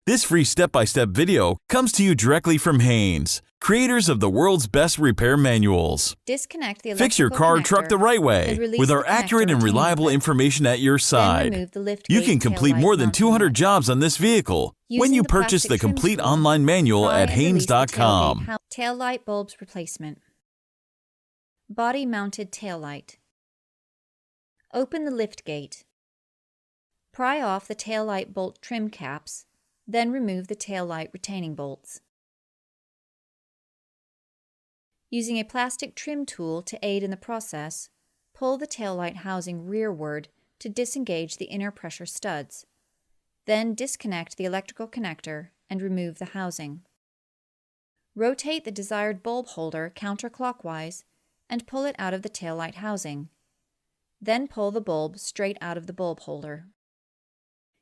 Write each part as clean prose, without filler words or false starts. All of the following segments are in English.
This free step-by-step video comes to you directly from Haynes, creators of the world's best repair manuals. Disconnect the Fix your car or truck the right way with our accurate and reliable information at your side. You can complete more than 200 jobs on this vehicle when you purchase the complete online manual at Haynes.com. Taillight bulbs replacement. Body-mounted taillight. Open the lift gate. Pry off the taillight bolt trim caps, then remove the taillight retaining bolts. Using a plastic trim tool to aid in the process, pull the taillight housing rearward to disengage the inner pressure studs. Then disconnect the electrical connector and remove the housing. Rotate the desired bulb holder counterclockwise and pull it out of the taillight housing. Then pull the bulb straight out of the bulb holder.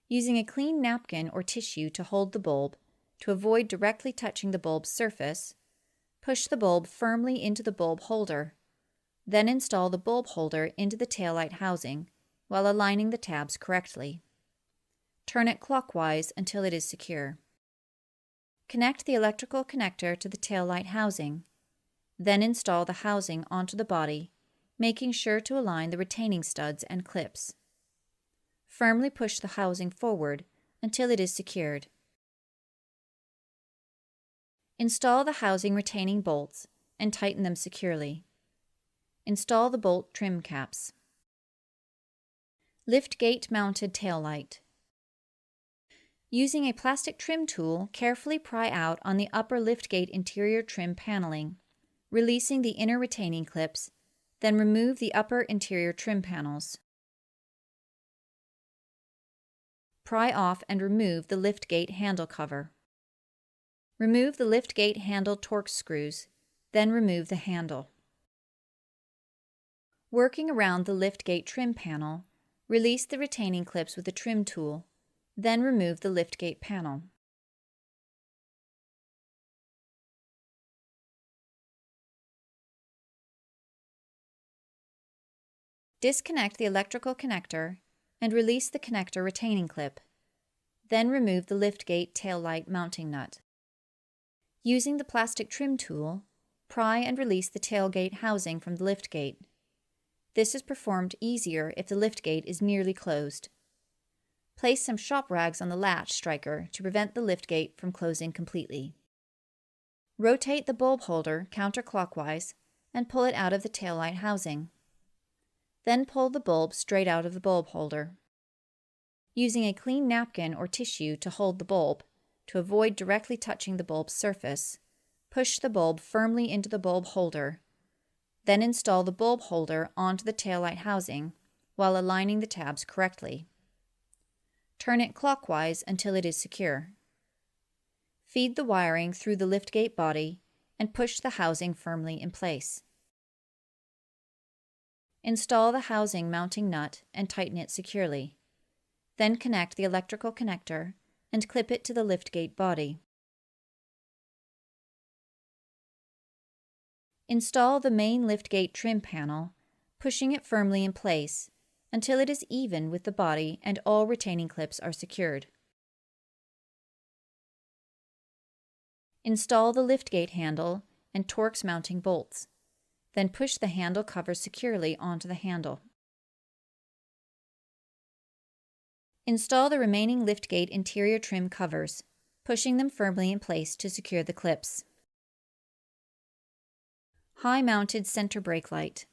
Using a clean napkin or tissue to hold the bulb, to avoid directly touching the bulb's surface, push the bulb firmly into the bulb holder. Then install the bulb holder into the taillight housing while aligning the tabs correctly. Turn it clockwise until it is secure. Connect the electrical connector to the taillight housing. Then install the housing onto the body, making sure to align the retaining studs and clips. Firmly push the housing forward until it is secured. Install the housing retaining bolts and tighten them securely. Install the bolt trim caps. Liftgate-Mounted Taillight. Using a plastic trim tool, carefully pry out on the upper liftgate interior trim paneling, releasing the inner retaining clips, then remove the upper interior trim panels. Pry off and remove the liftgate handle cover. Remove the liftgate handle Torx screws, then remove the handle. Working around the liftgate trim panel, release the retaining clips with a trim tool, then remove the liftgate panel. Disconnect the electrical connector and release the connector retaining clip. Then remove the liftgate taillight mounting nut. Using the plastic trim tool, pry and release the tailgate housing from the liftgate. This is performed easier if the liftgate is nearly closed. Place some shop rags on the latch striker to prevent the liftgate from closing completely. Rotate the bulb holder counterclockwise and pull it out of the taillight housing. Then pull the bulb straight out of the bulb holder. Using a clean napkin or tissue to hold the bulb, to avoid directly touching the bulb's surface, push the bulb firmly into the bulb holder. Then install the bulb holder onto the taillight housing while aligning the tabs correctly. Turn it clockwise until it is secure. Feed the wiring through the liftgate body and push the housing firmly in place. Install the housing mounting nut and tighten it securely. Then connect the electrical connector and clip it to the liftgate body. Install the main liftgate trim panel, pushing it firmly in place until it is even with the body and all retaining clips are secured. Install the liftgate handle and Torx mounting bolts. Then push the handle cover securely onto the handle. Install the remaining liftgate interior trim covers, pushing them firmly in place to secure the clips. High-mounted center brake light.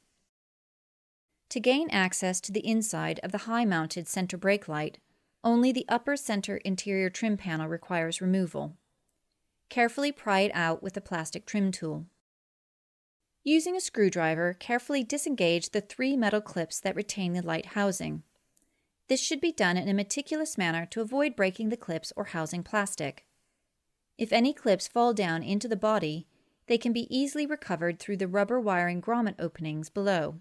To gain access to the inside of the high-mounted center brake light, only the upper center interior trim panel requires removal. Carefully pry it out with a plastic trim tool. Using a screwdriver, carefully disengage the 3 metal clips that retain the light housing. This should be done in a meticulous manner to avoid breaking the clips or housing plastic. If any clips fall down into the body, they can be easily recovered through the rubber wiring grommet openings below,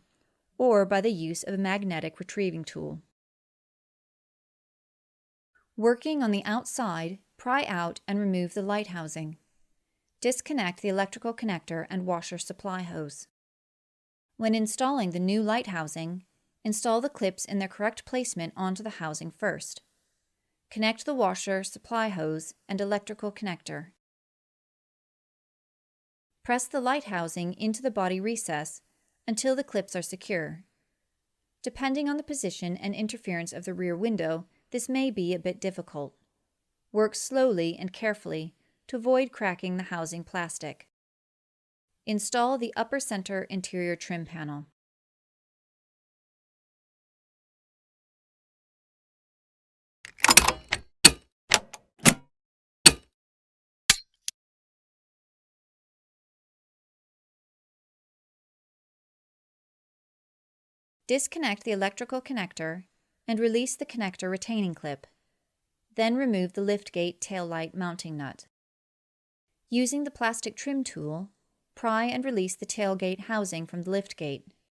or by the use of a magnetic retrieving tool. Working on the outside, pry out and remove the light housing. Disconnect the electrical connector and washer supply hose. When installing the new light housing, install the clips in their correct placement onto the housing first. Connect the washer, supply hose, and electrical connector. Press the light housing into the body recess until the clips are secure. Depending on the position and interference of the rear window, this may be a bit difficult. Work slowly and carefully to avoid cracking the housing plastic. Install the upper center interior trim panel. Disconnect the electrical connector and release the connector retaining clip. Then remove the liftgate taillight mounting nut. Using the plastic trim tool, pry and release the tailgate housing from the liftgate.